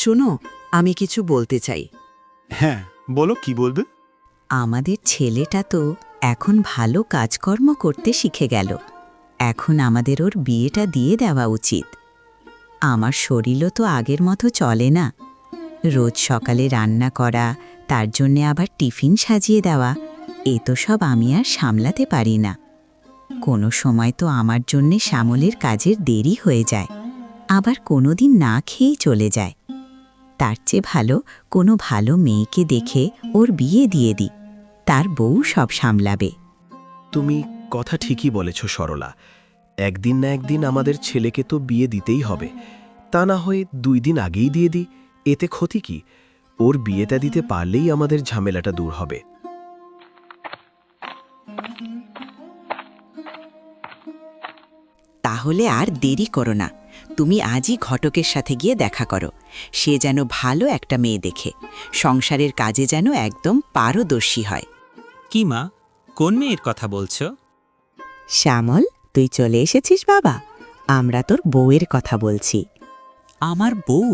শোনো, আমি কিছু বলতে চাই। হ্যাঁ, বলো, কি বলবে? আমাদের ছেলেটা তো এখন ভালো কাজকর্ম করতে শিখে গেল। এখন আমাদের ওর বিয়েটা দিয়ে দেওয়া উচিত। আমার শরীরও তো আগের মতো চলে না। রোজ সকালে রান্না করা, তার জন্যে আবার টিফিন সাজিয়ে দেওয়া, এ তো সব আমি আর সামলাতে পারি না। কোনো সময় তো আমার জন্যে শ্যামলের কাজের দেরি হয়ে যায়, আবার কোনো দিন না খেয়েই চলে যায়। তার চেয়ে ভালো কোনো ভালো মেয়েকে দেখে ওর বিয়ে দিয়ে দিই, তার বউ সব সামলাবে। তুমি কথা ঠিকই বলেছ সরলা। একদিন না একদিন আমাদের ছেলেকে তো বিয়ে দিতেই হবে। তা না হয়ে 2 দিন আগেই দিয়ে দিই, এতে ক্ষতি কি? ওর বিয়েটা দিতে পারলেই আমাদের ঝামেলাটা দূর হবে। তাহলে আর দেরি করো না, তুমি আজই ঘটকের সাথে গিয়ে দেখা করো। সে যেন ভালো একটা মেয়ে দেখে, সংসারের কাজে যেন একদম পারদর্শী হয়। কি মা, কোন মেয়ের কথা বলছো? শ্যামল, তুই চলে এসেছিস বাবা? আমরা তোর বউয়ের কথা বলছি। আমার বউ?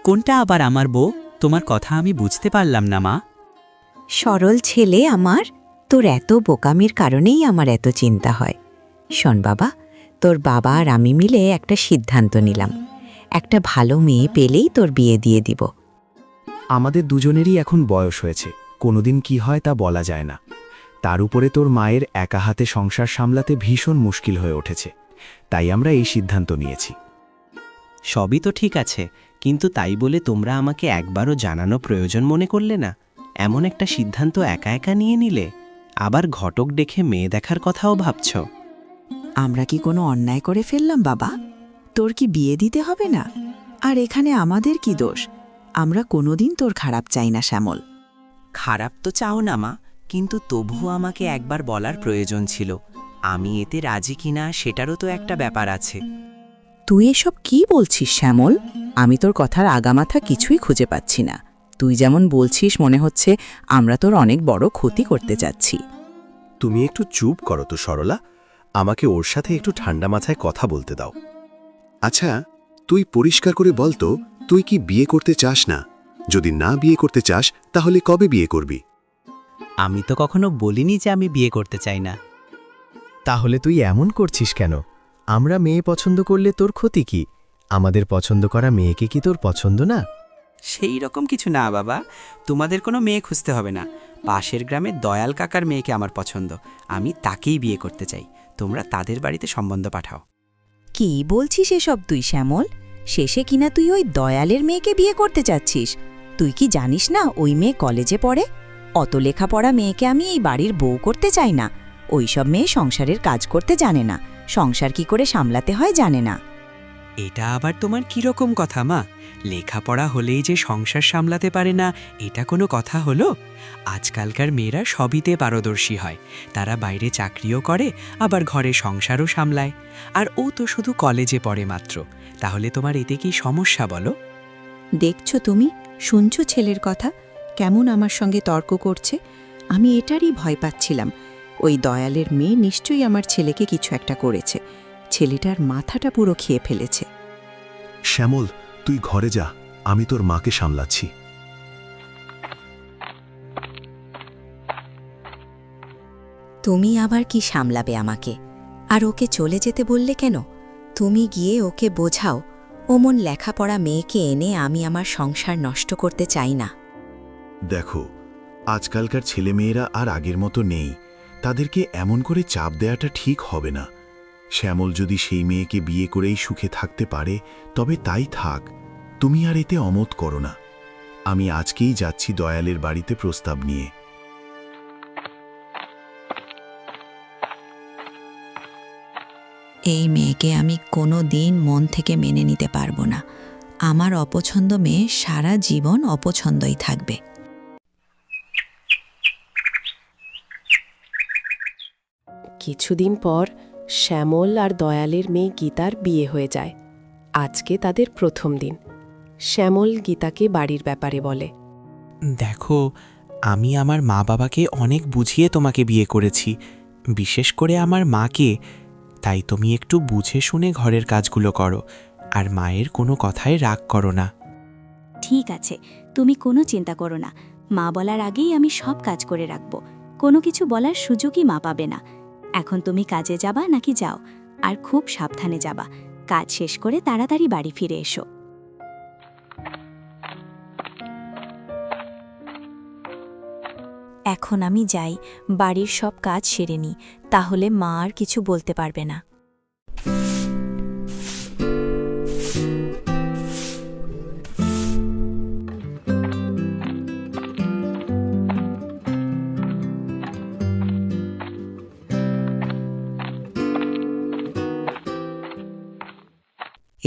কোনটা আবার আমার বউ? তোমার কথা আমি বুঝতে পারলাম না মা। সরল ছেলে আমার, তোর এত বোকামির কারণেই আমার এত চিন্তা হয়। শোন বাবা, তোর বাবা আর আমি মিলে একটা সিদ্ধান্ত নিলাম। একটা ভালো মেয়ে পেলেই তোর বিয়ে দিয়ে দিব। আমাদের দুজনেরই এখন বয়স হয়েছে, কোনোদিন কি হয় তা বলা যায় না। তার উপরে তোর মায়ের একা হাতে সংসার সামলাতে ভীষণ মুশকিল হয়ে উঠেছে, তাই আমরা এই সিদ্ধান্ত নিয়েছি। সবই তো ঠিক আছে, কিন্তু তাই বলে তোমরা আমাকে একবারও জানানো প্রয়োজন মনে করলে না? এমন একটা সিদ্ধান্ত একা একা নিয়ে নিলে, আবার ঘটক ডেকে মেয়ে দেখার কথাও ভাবছ। আমরা কি কোনো অন্যায় করে ফেললাম বাবা? তোর কি বিয়ে দিতে হবে না? আর এখানে আমাদের কি দোষ? আমরা কোনোদিন তোর খারাপ চাই না শ্যামল। খারাপ তো চাও না মা, কিন্তু তবুও আমাকে একবার বলার প্রয়োজন ছিল। আমি এতে রাজি কিনা সেটারও তো একটা ব্যাপার আছে। তুই এসব কি বলছিস শ্যামল? আমি তোর কথার আগামাথা কিছুই খুঁজে পাচ্ছি না। তুই যেমন বলছিস মনে হচ্ছে আমরা তোর অনেক বড় ক্ষতি করতে যাচ্ছি। তুমি একটু চুপ করো তো সরলা, আমাকে ওর সাথে একটু ঠান্ডা মাথায় কথা বলতে দাও। আচ্ছা, তুই পরিষ্কার করে বল তো, তুই কি বিয়ে করতে চাস না? যদি না বিয়ে করতে চাস, তাহলে কবে বিয়ে করবি? আমি তো কখনো বলিনি যে আমি বিয়ে করতে চাই না। তাহলে তুই এমন করছিস কেন? আমরা মেয়ে পছন্দ করলে তোর ক্ষতি কি? আমাদের পছন্দ করা মেয়েকে কি তোর পছন্দ না? সেই রকম কিছু না বাবা, তোমাদের কোনো মেয়ে খুঁজতে হবে না। পাশের গ্রামে দয়াল কাকার মেয়েকে আমার পছন্দ, আমি তাকেই বিয়ে করতে চাই। তোমরা তাদের বাড়িতে সম্বন্ধ পাঠাও। কি বলছিস এসব তুই শ্যামল? শেষে কিনা তুই ওই দয়ালের মেয়েকে বিয়ে করতে চাচ্ছিস? তুই কি জানিস না ওই মেয়ে কলেজে পড়ে? অত লেখাপড়া মেয়েকে আমি এই বাড়ির বউ করতে চাই না। ওইসব মেয়ে সংসারের কাজ করতে জানে না, সংসার কি করে সামলাতে হয় জানে না। এটা আবার তোমার কিরকম কথা মা? লেখাপড়া হলেই যে সংসার সামলাতে পারে না, এটা কোনো কথা হলো? আজকালকার মেয়েরা সবইতে পারদর্শী হয়। তারা বাইরে চাকরিও করে, আবার ঘরে সংসারও সামলায়। আর ও তো শুধু কলেজে পড়ে মাত্র। তাহলে তোমার এতে কি সমস্যা বলো? দেখছো তুমি, শুনছো ছেলের কথা কেমন আমার সঙ্গে তর্ক করছে? আমি এটারই ভয় পাচ্ছিলাম। ওই দয়ালের মেয়ে নিশ্চয়ই আমার ছেলেকে কিছু একটা করেছে। ছেলেটার মাথাটা পুরো খেয়ে ফেলেছে। শ্যামল, তুই ঘরে যা, আমি তোর মাকে সামলাচ্ছি। তুমি আবার কি সামলাবে আমাকে? আর ওকে চলে যেতে বললে কেন? তুমি গিয়ে ওকে বোঝাও, ওমন লেখাপড়া মেয়েকে এনে আমি আমার সংসার নষ্ট করতে চাই না। দেখো, আজকালকার ছেলেমেয়েরা আর আগের মতো নেই। তাদেরকে এমন করে চাপ দেওয়াটা ঠিক হবে না। শ্যামল যদি সেই মেয়েকে বিয়ে করেই সুখে থাকতে পারে, তবে তাই থাক। তুমি আর এতে অমত করো না। আমি আজকেই যাচ্ছি দয়ালের বাড়িতে প্রস্তাব নিয়ে। এই মেয়েকে আমি কোনো দিন মন থেকে মেনে নিতে পারবো না। আমার অপছন্দ মেয়ে সারা জীবন অপছন্দই থাকবে। কিছুদিন পর শ্যামল আর দয়ালের মেয়ে গীতার বিয়ে হয়ে যায়। আজকে তাদের প্রথম দিন। শ্যামল গীতাকে বাড়ির ব্যাপারে বলে, দেখো, আমি আমার মা বাবাকে অনেক বুঝিয়ে তোমাকে বিয়ে করেছি, বিশেষ করে আমার মাকে। তাই তুমি একটু বুঝে শুনে ঘরের কাজগুলো করো, আর মায়ের কোনো কথায় রাগ করো না। ঠিক আছে, তুমি কোনো চিন্তা করো না। মা বলার আগেই আমি সব কাজ করে রাখব। কোনো কিছু বলার সুযোগই মা পাবে না। এখন তুমি কাজে যাবা নাকি যাও, আর খুব সাবধানে যাবা। কাজ শেষ করে তাড়াতাড়ি বাড়ি ফিরে এসো। এখন আমি যাই, বাড়ির সব কাজ সেরে নিই, তাহলে মা আর কিছু বলতে পারবে না।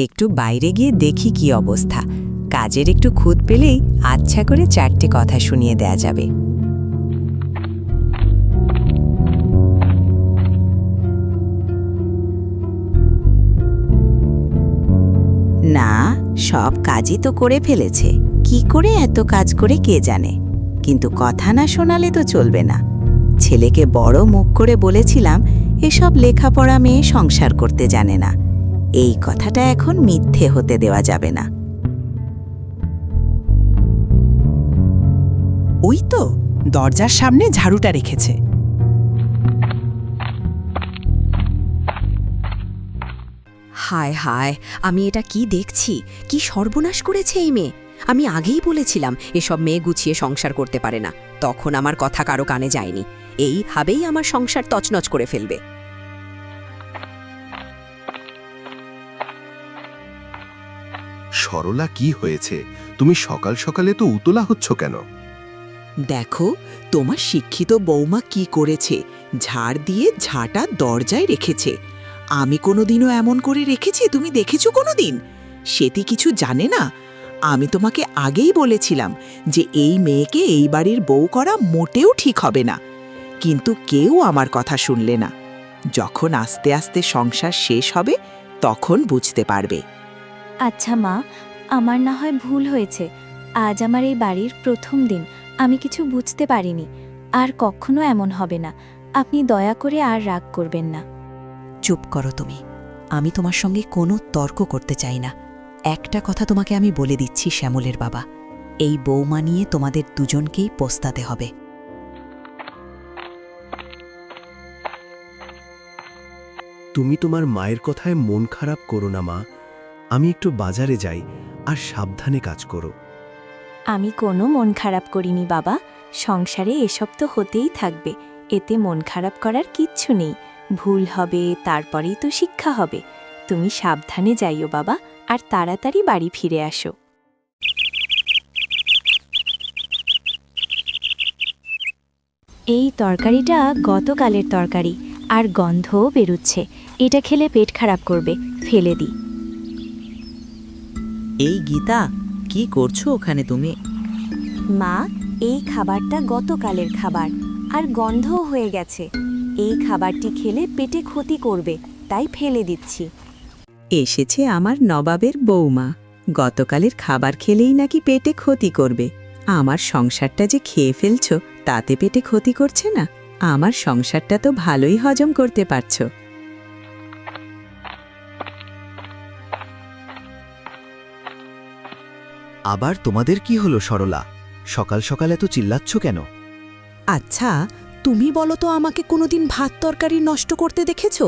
একটু বাইরে গিয়ে দেখি কি অবস্থা। কাজের একটু খুঁত পেলেই আচ্ছা করে 4টে কথা শুনিয়ে দেয়া যাবে। না, সব কাজই তো করে ফেলেছে। কি করে এত কাজ করে কে জানে, কিন্তু কথা না শোনালে তো চলবে না। ছেলেকে বড় মুখ করে বলেছিলাম এসব লেখাপড়া মেয়ে সংসার করতে জানে না। এই কথাটা এখন মিথ্যে হতে দেওয়া যাবে না। ওই তো দরজার সামনে ঝাড়ুটা রেখেছে। হায় হায়, আমি এটা কি দেখছি! কি সর্বনাশ করেছে এই মেয়ে! আমি আগেই বলেছিলাম এসব মেয়ে গুছিয়ে সংসার করতে পারে না, তখন আমার কথা কারো কানে যায়নি। এইভাবেই আমার সংসার তছনছ করে ফেলবে। সরলা, কি হয়েছে? তুমি সকাল সকালে তো উতলা হচ্ছ কেন? দেখো তোমার শিক্ষিত বৌমা কি করেছে, ঝাড় দিয়ে ঝাঁটা দরজায় রেখেছে। আমি কোনোদিনও এমন করে রেখেছি, তুমি দেখেছো কোনোদিন? সেটি কিছু জানে না। আমি তোমাকে আগেই বলেছিলাম যে এই মেয়েকে এই বাড়ির বউ করা মোটেও ঠিক হবে না, কিন্তু কেউ আমার কথা শুনলে না। যখন আস্তে আস্তে সংসার শেষ হবে তখন বুঝতে পারবে। আচ্ছা মা, আমার না হয় ভুল হয়েছে। আজ আমার এই বাড়ির প্রথম দিন, আমি কিছু বুঝতে পারিনি। আর কখনো এমন হবে না। আপনি দয়া করে আর রাগ করবেন না। চুপ করো তুমি। আমি তোমার সঙ্গে কোনো তর্ক করতে চাই না। একটা কথা তোমাকে আমি বলে দিচ্ছি শ্যামলের বাবা, এই বৌমা নিয়ে তোমাদের দুজনকেই পস্তাতে হবে। তুমি তোমার মায়ের কথায় মন খারাপ করো না মা। আমি একটু বাজারে যাই, আর সাবধানে কাজ করো। আমি কোনো মন খারাপ করিনি বাবা। সংসারে এসব তো হতেই থাকবে, এতে মন খারাপ করার কিচ্ছু নেই। ভুল হবে, তারপরেই তো শিক্ষা হবে। তুমি সাবধানে যাইও বাবা, আর তাড়াতাড়ি বাড়ি ফিরে আসো। এই তরকারিটা গতকালের তরকারি, আর গন্ধও বেরুচ্ছে। এটা খেলে পেট খারাপ করবে, ফেলে দিই। এই গীতা, কি করছো ওখানে তুমি? মা, এই খাবারটা গতকালের খাবার, আর গন্ধও হয়ে গেছে। এই খাবারটি খেলে পেটে ক্ষতি করবে, তাই ফেলে দিচ্ছি। এসেছে আমার নবাবের বৌমা। গতকালের খাবার খেলেই নাকি পেটে ক্ষতি করবে। আমার সংসারটা যে খেয়ে ফেলছো, তাতে পেটে ক্ষতি করছে না? আমার সংসারটা তো ভালোই হজম করতে পারছো। আবার তোমাদের কি হলো সরলা? সকাল সকাল এত চিল্লাচ্ছ কেন? আচ্ছা, তুমি বলো তো, আমাকে কোনোদিন ভাত তরকারি নষ্ট করতে দেখেছো?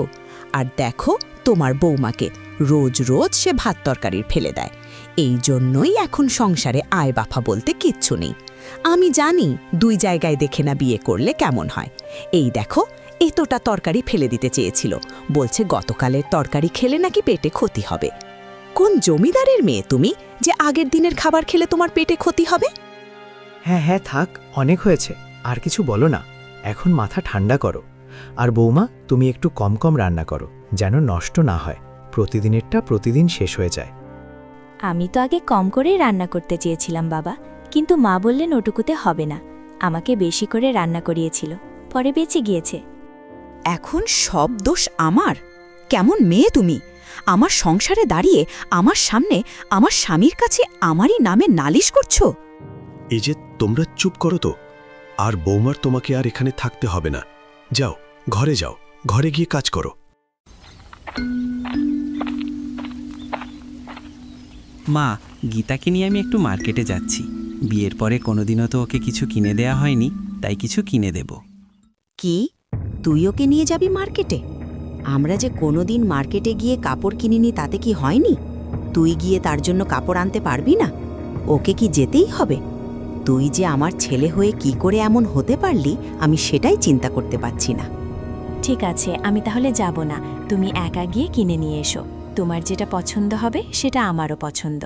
আর দেখো তোমার বৌমাকে, রোজ রোজ সে ভাত তরকারির ফেলে দেয়। এই জন্যই এখন সংসারে আয় বাফা বলতে কিচ্ছু নেই। আমি জানি 2 জায়গায় দেখে না বিয়ে করলে কেমন হয়। এই দেখো, এতটা তরকারি ফেলে দিতে চেয়েছিল, বলছে গতকালের তরকারি খেলে নাকি পেটে ক্ষতি হবে। কোন জমিদারের মেয়ে তুমি যে আগের দিনের খাবার খেলে তোমার পেটে ক্ষতি হবে? হ্যাঁ হ্যাঁ, থাক, অনেক হয়েছে, আর কিছু বলো না। এখন মাথা ঠান্ডা করো। আর বৌমা, তুমি একটু কম কম রান্না করো, যেন নষ্ট না হয়। প্রতিদিনেরটা প্রতিদিন শেষ হয়ে যায়। আমি তো আগে কম করেই রান্না করতে চেয়েছিলাম বাবা, কিন্তু মা বললেন ওটুকুতে হবে না। আমাকে বেশি করে রান্না করিয়েছিল, পরে বেঁচে গিয়েছে। এখন সব দোষ আমার? কেমন মেয়ে তুমি! আমার সংসারে দাঁড়িয়ে আমার সামনে আমার স্বামীর কাছে আমারই নামে নালিশ করছো। এই যে, তোমরা চুপ করো তো। আর বৌমার তোমাকে আর এখানে থাকতে হবে না। যাও, ঘরে যাও, ঘরে গিয়ে কাজ করো। মা, গীতাকে নিয়ে আমি একটু মার্কেটে যাচ্ছি। বিয়ের পরে কোনোদিনও তো ওকে কিছু কিনে দেয়া হয়নি, তাই কিছু কিনে দেব। কি, তুই ওকে নিয়ে যাবি মার্কেটে? আমরা যে কোনোদিন মার্কেটে গিয়ে কাপড় কিনিনি, তাতে কি হয়নি? তুই গিয়ে তার জন্য কাপড় আনতে পারবি না? ওকে কি যেতেই হবে? তুই যে আমার ছেলে হয়ে কি করে এমন হতে পারলি, আমি সেটাই চিন্তা করতে পারছি না। ঠিক আছে, আমি তাহলে যাব না। তুমি একা গিয়ে কিনে নিয়ে এসো। তোমার যেটা পছন্দ হবে সেটা আমারও পছন্দ।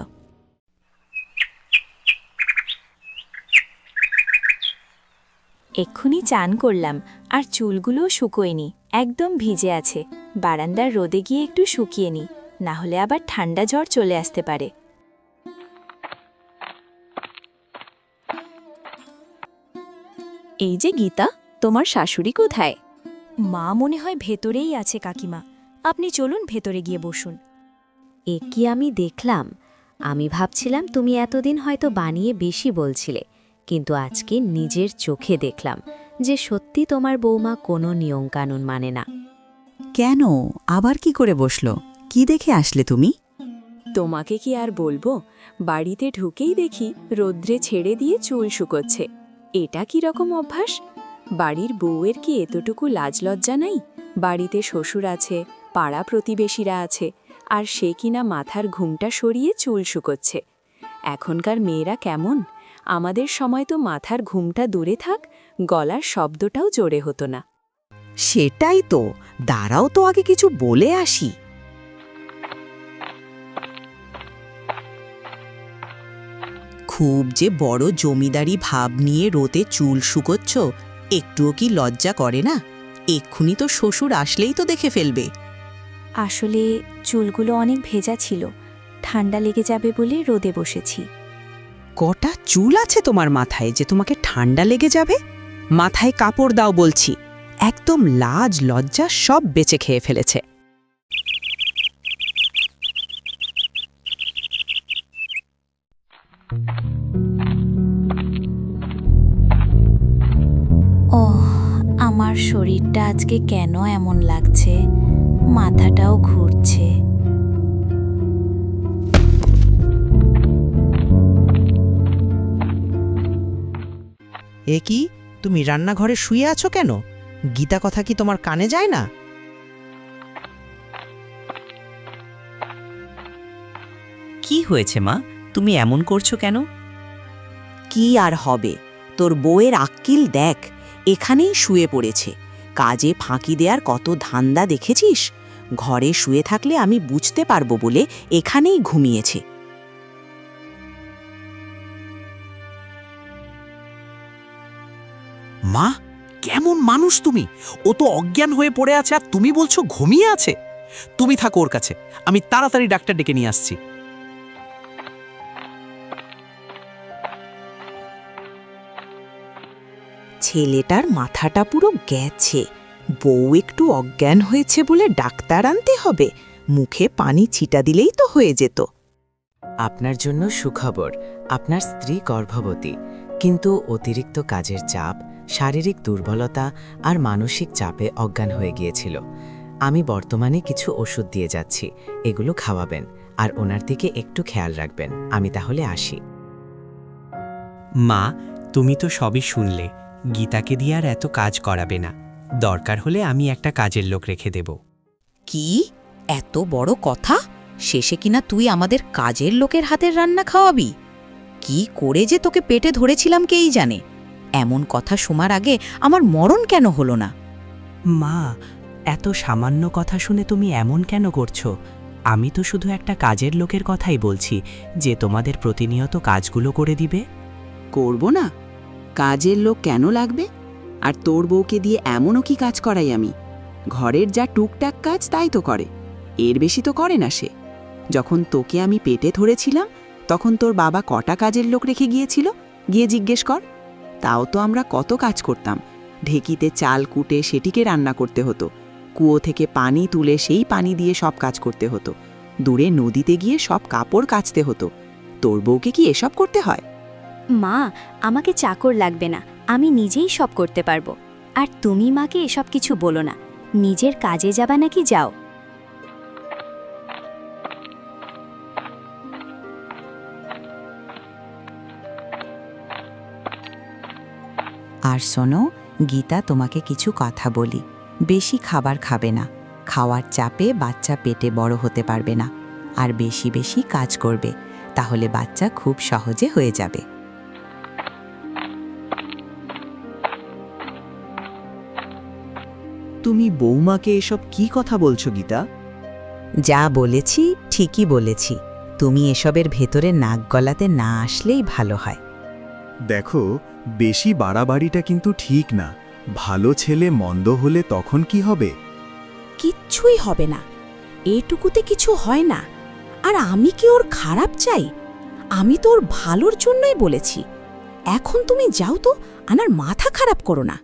এক্ষুনি চান করলাম, আর চুলগুলোও শুকোয়নি, একদম ভিজে আছে। বারান্দার রোদে গিয়ে একটু শুকিয়ে নি, না হলে আবার ঠান্ডা জ্বর চলে আসতে পারে। এই যে গীতা, তোমার শাশুড়ি কোথায়? মা মনে হয় ভেতরেই আছে কাকিমা। আপনি চলুন ভেতরে গিয়ে বসুন। এ কি আমি দেখলাম? আমি ভাবছিলাম তুমি এতদিন হয়তো বানিয়ে বেশি বলছিলে, কিন্তু আজকে নিজের চোখে দেখলাম যে সত্যি তোমার বৌমা কোনো নিয়মকানুন মানে না। কেন, আবার কি করে বসলো? কি দেখে আসলে তুমি? তোমাকে কি আর বলবো, বাড়িতে ঢুকেই দেখি রৌদ্রে ছেড়ে দিয়ে চুল শুকোচ্ছে। এটা কি রকম অভ্যাস? বাড়ির বউয়ের কি এতটুকু লাজ লজ্জা নাই? বাড়িতে শ্বশুর আছে, পাড়া প্রতিবেশীরা আছে, আর সে কিনা মাথার ঘুমটা সরিয়ে চুল শুকোচ্ছে। এখনকার মেয়েরা কেমন? আমাদের সময় তো মাথার ঘুমটা দূরে থাক, গলার শব্দটাও জোরে হতো না। সেটাই তো, দাঁড়াও তো আগে কিছু বলে আসি। খুব যে বড় জমিদারি ভাব নিয়ে রোদে চুল শুকোচ্ছ, একটুও কি লজ্জা করে না? এক্ষুনি তো শ্বশুর আসলেই তো দেখে ফেলবে। আসলে চুলগুলো অনেক ভেজা ছিল, ঠান্ডা লেগে যাবে বলে রোদে বসেছি। কটা চুল আছে তোমার মাথায় যে তোমাকে ঠান্ডা লেগে যাবে? মাথায় কাপড় দাও বলছি। একদম লাজ লজ্জা সব বেঁচে খেয়ে ফেলেছে। ওহ, আমার শরীরটা আজকে কেন এমন লাগছে? মাথাটাও ঘুরছে। এ কি, তুমি রান্নাঘরে শুয়ে আছো কেন? গীতা কথা কি তোমার কানে যায় না? কি হয়েছে মা, তুমি এমন করছো কেন? কি আর হবে, তোর বউয়ের আক্কিল দেখ, এখানেই শুয়ে পড়েছে। কাজে ফাঁকি দেওয়ার কত ধান্দা দেখেছিস? ঘরে শুয়ে থাকলে আমি বুঝতে পারবো বলে এখানেই ঘুমিয়েছে। মা, কেমন মানুষ তুমি? ও তো অজ্ঞান হয়ে পড়ে আছে আর তুমি বলছো ঘুমিয়ে আছে? তুমি থাকো ওর কাছে, আমি তাড়াতাড়ি ডাক্তার ডেকে নিয়ে আসছি। ছেলেটার মাথাটা পুরো গেছে। বউ একটু অজ্ঞান হয়েছে বলে ডাক্তার আনতে হবে? মুখে পানি ছিটা দিলেই তো হয়ে যেত। আপনার জন্য সুখবর, আপনার স্ত্রী গর্ভবতী, কিন্তু অতিরিক্ত কাজের চাপ, শারীরিক দুর্বলতা আর মানসিক চাপে অজ্ঞান হয়ে গিয়েছিল। আমি বর্তমানে কিছু ওষুধ দিয়ে যাচ্ছি, এগুলো খাওয়াবেন আর ওনার দিকে একটু খেয়াল রাখবেন। আমি তাহলে আসি। মা, তুমি তো সবই শুনলে। গীতাকে দিয়ে আর এত কাজ করাবে না, দরকার হলে আমি একটা কাজের লোক রেখে দেব। কি এত বড় কথা? শেষে কিনা তুই আমাদের কাজের লোকের হাতের রান্না খাওয়াবি? কি করে যে তোকে পেটে ধরেছিলাম কেই জানে। এমন কথা শোনার আগে আমার মরণ কেন হলো না? মা, এত সামান্য কথা শুনে তুমি এমন কেন করছো? আমি তো শুধু একটা কাজের লোকের কথাই বলছি, যে তোমাদের প্রতিনিয়ত কাজগুলো করে দিবে। করব না? কাজের লোক কেন লাগবে? আর তোর বউকে দিয়ে এমনও কি কাজ করাই আমি? ঘরের যা টুকটাক কাজ তাই তো করে, এর বেশি তো করে না সে। যখন তোকে আমি পেটে ধরেছিলাম তখন তোর বাবা কটা কাজের লোক রেখে গিয়েছিল? গিয়ে জিজ্ঞেস কর। তাও তো আমরা কত কাজ করতাম। ঢেকিতে চাল কুটে সেটিকে রান্না করতে হতো, কুয়ো থেকে পানি তুলে সেই পানি দিয়ে সব কাজ করতে হতো, দূরে নদীতে গিয়ে সব কাপড় কাচতে হতো। তোর বউকে কি এসব করতে হয়? মা, আমাকে চাকর লাগবে না, আমি নিজেই সব করতে পারবো। আর তুমি মাকে এসব কিছু বলো না। নিজের কাজে যাবা নাকি যাও। আর শোনো, গীতা, তোমাকে কিছু কথা বলি। বেশি খাবার খাবে না। খাওয়ার চাপে বাচ্চা পেটে বড় হতে পারবে না। আর বেশি বেশি কাজ করবে, তাহলে বাচ্চা খুব সহজে হয়ে যাবে। তুমি বৌমাকে এসব কি কথা বলছো গীতা? যা বলেছি ঠিকই বলেছি। তুমি এসবের ভেতরে নাক গলাতে না আসলেই ভালো হয়। দেখো, বেশি বাড়াবাড়িটা কিন্তু ঠিক না। ভালো ছেলে মন্দ হলে তখন কি হবে? কিচ্ছুই হবে না, এটুকুতে কিছু হয় না। আর আমি কি ওর খারাপ চাই? আমি তো ওর ভালোর জন্যই বলেছি। এখন তুমি যাও তো, আমার মাথা খারাপ করো না।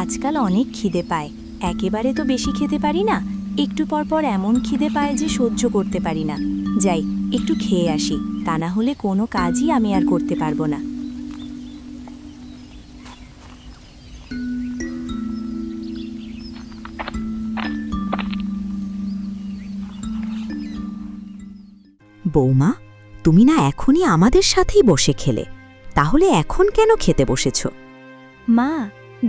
আজকাল অনেক খিদে পায়, একেবারে তো বেশি খেতে পারি না। একটু পর পর এমন খিদে পায় যে সহ্য করতে পারি না। যাই একটু খেয়ে আসি, তা না হলে কোনো কাজই আমি আর করতে পারবো না। বৌমা, তুমি না এখনই আমাদের সাথেই বসে খেলে, তাহলে এখন কেন খেতে বসেছ? মা,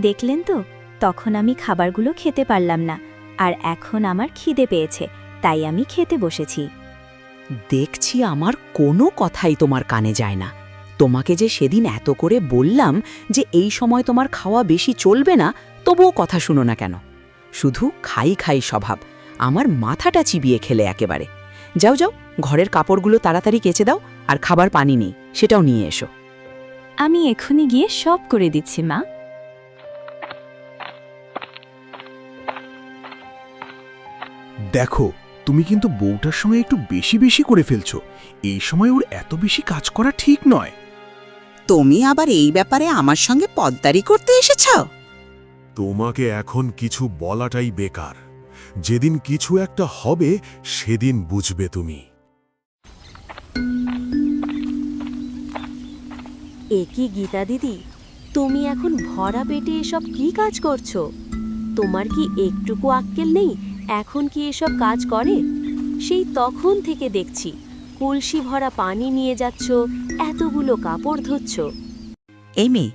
দেখলেন তো, তখন আমি খাবারগুলো খেতে পারলাম না, আর এখন আমার খিদে পেয়েছে, তাই আমি খেতে বসেছি। দেখছি আমার কোনো কথাই তোমার কানে যায় না। তোমাকে যে সেদিন এত করে বললাম যে এই সময় তোমার খাওয়া বেশি চলবে না, তবুও কথা শুনো না কেন? শুধু খাই খাই স্বভাব, আমার মাথাটা চিবিয়ে খেলে একেবারে। যাও যাও, ঘরের কাপড়গুলো তাড়াতাড়ি কেচে দাও, আর খাবার পানি নেই সেটাও নিয়ে এসো। আমি এখনই গিয়ে সব করে দিচ্ছি মা। দেখো, তুমি কিন্তু বউটার সঙ্গে একটু বেশি বেশি করে ফেলছো। এই সময় ওর এত বেশি কাজ করা ঠিক নয়। তুমি আবার এই ব্যাপারে আমার সঙ্গে পদ্দারি করতে এসেছ? তোমাকে এখন কিছু বলাটাই বেকার। যেদিন কিছু একটা হবে সেদিন বুঝবে তুমি। এ কি গীতা দিদি, তুমি এখন ভরা পেটে এসব কি কাজ করছো? তোমার কি একটুকু আক্কেল নেই? এখন কি এসব কাজ করে? সেই তখন থেকে দেখছি কলসি ভরা পানি নিয়ে যাচ্ছ, এতগুলো কাপড় ধুচ্ছ। এই মেয়ে,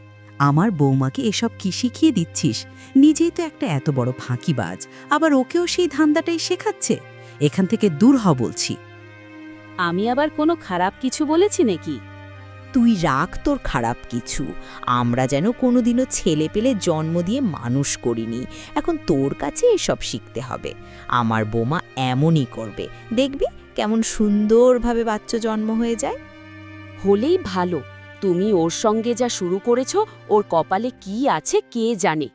আমার বৌমাকে এসব কি শিখিয়ে দিচ্ছিস? নিজেই তো একটা এত বড় ফাঁকিবাজ, আবার ওকেও সেই ধান্দাটাই শেখাচ্ছে। এখান থেকে দূর হ বলছি। আমি আবার কোনো খারাপ কিছু বলেছি নাকি? তুই রাখ তোর খারাপ কিছু। আমরা যেন কোনোদিনও ছেলে পেলে জন্ম দিয়ে মানুষ করিনি, এখন তোর কাছে এসব শিখতে হবে। আমার বৌমা এমনই করবে, দেখবি কেমন সুন্দরভাবে বাচ্চা জন্ম হয়ে যায়। হলেই ভালো। তুমি ওর সঙ্গে যা শুরু করেছো, ওর কপালে কি আছে কে জানে।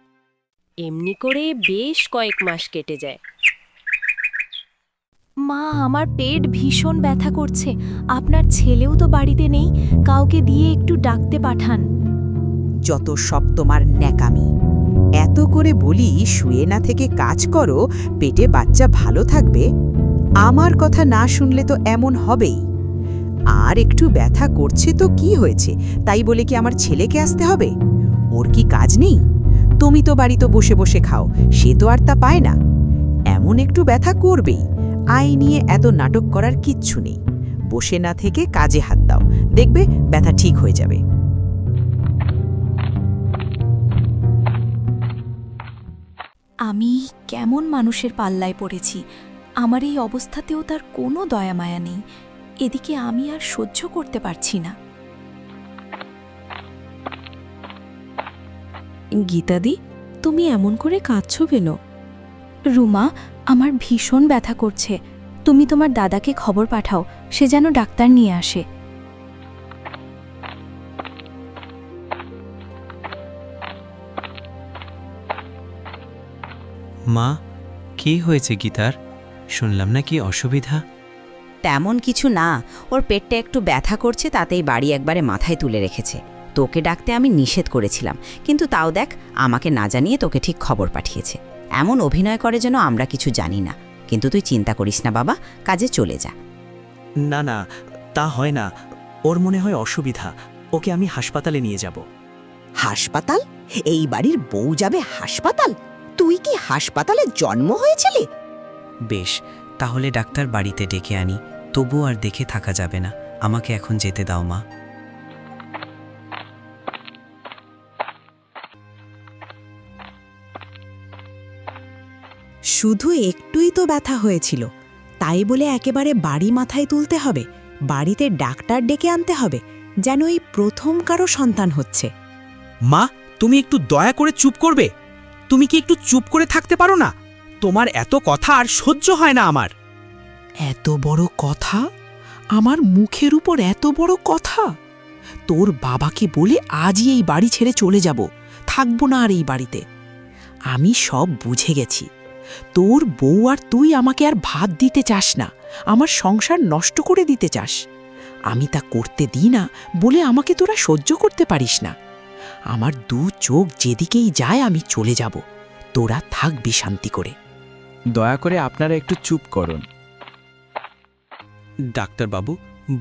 এমনি করে বেশ কয়েক মাস কেটে যায়। মা, আমার পেট ভীষণ ব্যথা করছে। আপনার ছেলেও তো বাড়িতে নেই, কাউকে দিয়ে একটু ডাকতে পাঠান। যত সব তোমার ন্যাকামি। এত করে বলি শুয়ে না থেকে কাজ করো, পেটে বাচ্চা ভালো থাকবে। আমার কথা না শুনলে তো এমন হবেই। আর একটু ব্যথা করছে তো কি হয়েছে, তাই বলে কি আমার ছেলেকে আসতে হবে? ওর কি কাজ নেই? তুমি তো বাড়িতে বসে বসে খাও, সে তো আর তা পায় না। এমন একটু ব্যথা করবেই। আই নিয়ে এত নাটক করার কিচ্ছু নেই। বসে না থেকে কাজে হাত দাও, দেখবে ব্যথা ঠিক হয়ে যাবে। আমি কেমন মানুষের পাল্লায় পড়েছি। আমার এই অবস্থাতেও তার কোনো দয়া মায়া নেই। এদিকে আমি আর সহ্য করতে পারছি না। গীতাদি, তুমি এমন করে কাঁদছো কেন? রুমা, আমার ভীষণ ব্যথা করছে। তুমি তোমার দাদাকে খবর পাঠাও, সে যেন ডাক্তার নিয়ে আসে। মা, কি হয়েছে গীতার? শুনলাম না কি অসুবিধা? তেমন কিছু না, ওর পেটটা একটু ব্যথা করছে, তাতেই বাড়ি একবারে মাথায় তুলে রেখেছে। তোকে ডাকতে আমি নিষেধ করেছিলাম, কিন্তু তাও দেখ, আমাকে না জানিয়ে তোকে ঠিক খবর পাঠিয়েছে। এমন অভিনয় করে যেন আমরা কিছু জানি না। কিন্তু তুই চিন্তা করিস না বাবা, কাজে চলে যা। না না, তা হয় না। ওর মনে হয় অসুবিধা, ওকে আমি হাসপাতালে নিয়ে যাব। হাসপাতাল? এই বাড়ির বউ যাবে হাসপাতাল? তুই কি হাসপাতালে জন্ম হয়েছিলি? বেশ, তাহলে ডাক্তার বাড়িতে ডেকে আনি। তবু আর দেখে থাকা যাবে না, আমাকে এখন যেতে দাও মা। শুধু একটুই তো ব্যথা হয়েছিল, তাই বলে একেবারে বাড়ি মাথায় তুলতে হবে, বাড়িতে ডাক্তার ডেকে আনতে হবে, যেন এই প্রথম কারো সন্তান হচ্ছে। মা, তুমি একটু দয়া করে চুপ করবে? তুমি কি একটু চুপ করে থাকতে পারো না? তোমার এত কথা আর সহ্য হয় না আমার। এত বড় কথা? আমার মুখের উপর এত বড় কথা? তোর বাবাকে বলে আজই এই বাড়ি ছেড়ে চলে যাব, থাকবো না আর এই বাড়িতে। আমি সব বুঝে গেছি। তোর বউ আর তুই আমাকে আর ভাত দিতে চাস না, আমার সংসার নষ্ট করে দিতে চাস। আমি তা করতে দিই না বলে আমাকে তোরা সহ্য করতে পারিস না। আমার দু চোখ যেদিকেই যায় আমি চলে যাব, তোরা থাকবি শান্তি করে। দয়া করে আপনারা একটু চুপ করুন। ডাক্তারবাবু,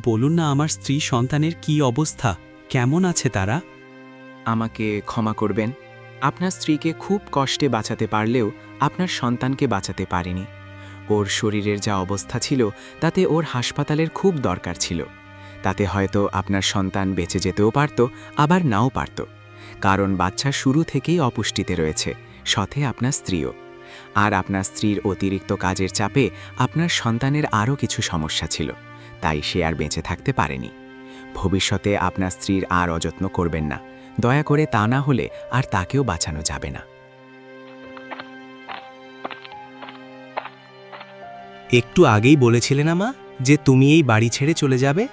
বলুন না আমার স্ত্রী সন্তানের কি অবস্থা, কেমন আছে তারা? আমাকে ক্ষমা করবেন, আপনার স্ত্রীকে খুব কষ্টে বাঁচাতে পারলেও আপনার সন্তানকে বাঁচাতে পারেনি। ওর শরীরের যা অবস্থা ছিল তাতে ওর হাসপাতালের খুব দরকার ছিল। তাতে হয়তো আপনার সন্তান বেঁচে যেতেও পারত, আবার নাও পারত, কারণ বাচ্চা শুরু থেকেই অপুষ্টিতে রয়েছে, সাথে আপনার স্ত্রীও। আর আপনার স্ত্রীর অতিরিক্ত কাজের চাপে আপনার সন্তানের আরও কিছু সমস্যা ছিল, তাই সে আর বেঁচে থাকতে পারেনি। ভবিষ্যতে আপনার স্ত্রীর আর অযত্ন করবেন না, দয়া করে, তা না হলে আর তাকেও বাঁচানো যাবে না। একটু আগেই বলেছিলে না মা যে তুমি এই বাড়ি ছেড়ে চলে যাবে?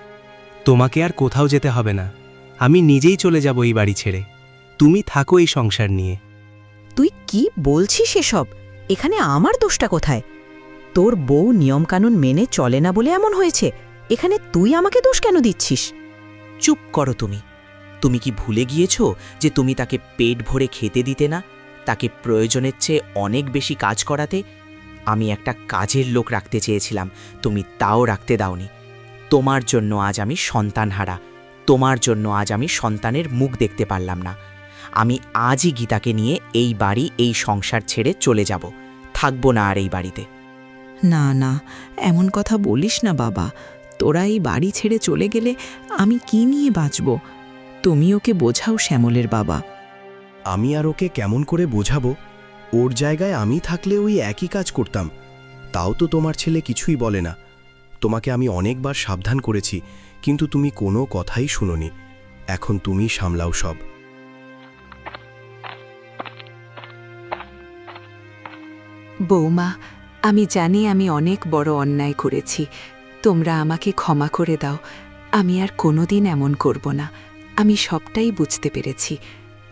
তোমাকে আর কোথাও যেতে হবে না, আমি নিজেই চলে যাব এই বাড়ি ছেড়ে। তুমি থাকো এই সংসার নিয়ে। তুই কি বলছিস এসব? এখানে আমার দোষটা কোথায়? তোর বউ নিয়মকানুন মেনে চলে না বলে এমন হয়েছে, এখানে তুই আমাকে দোষ কেন দিচ্ছিস? চুপ করো তুমি। তুমি কি ভুলে গিয়েছো যে তুমি তাকে পেট ভরে খেতে দিতে না, তাকে প্রয়োজনের চেয়ে অনেক বেশি কাজ করাতে? আমি একটা কাজের লোক রাখতে চেয়েছিলাম, তুমি তাও রাখতে দাওনি। তোমার জন্য আজ আমি সন্তানহারা, তোমার জন্য আজ আমি সন্তানের মুখ দেখতে পারলাম না। আমি আজই গীতাকে নিয়ে এই বাড়ি, এই সংসার ছেড়ে চলে যাব, থাকবো না আর এই বাড়িতে। না না, এমন কথা বলিস না বাবা। তোরা এই বাড়ি ছেড়ে চলে গেলে আমি কি নিয়ে বাঁচব? তুমি ওকে বোঝাও শ্যামলের বাবা। আমি আর ওকে কেমন করে বোঝাবো? ওর জায়গায় আমি থাকলে ওই একই কাজ করতাম। তাও তো তোমার ছেলে কিছুই বলে না। তোমাকে আমি অনেকবার সাবধান করেছি, কিন্তু তুমি কোনো কথাই শুনোনি। এখন তুমি সামলাও সব। বৌমা, আমি জানি আমি অনেক বড় অন্যায় করেছি, তোমরা আমাকে ক্ষমা করে দাও। আমি আর কোনোদিন এমন করব না। আমি সবটাই বুঝতে পেরেছি।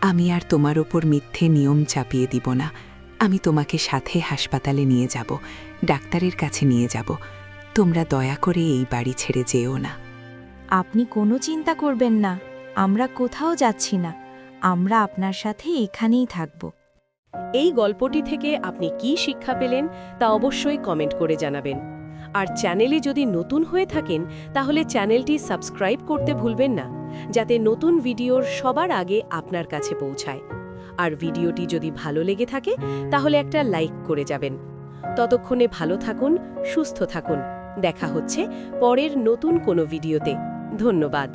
আমি আর তোমার ওপর মিথ্যে নিয়ম চাপিয়ে দিব না। আমি তোমাকে সাথে হাসপাতালে নিয়ে যাব, ডাক্তারের কাছে নিয়ে যাব। তোমরা দয়া করে এই বাড়ি ছেড়ে যেও না। আপনি কোনো চিন্তা করবেন না, আমরা কোথাও যাচ্ছি না, আমরা আপনার সাথে এখানেই থাকব। এই গল্পটি থেকে আপনি কি শিক্ষা পেলেন তা অবশ্যই কমেন্ট করে জানাবেন। আর চ্যানেলে যদি নতুন হয়ে থাকেন তাহলে চ্যানেলটি সাবস্ক্রাইব করতে ভুলবেন না, যাতে নতুন ভিডিওর সবার আগে আপনার কাছে পৌঁছায়। আর ভিডিওটি যদি ভালো লেগে থাকে তাহলে একটা লাইক করে যাবেন। ততক্ষণে ভালো থাকুন, সুস্থ থাকুন। দেখা হচ্ছে পরের নতুন কোনো ভিডিওতে। ধন্যবাদ।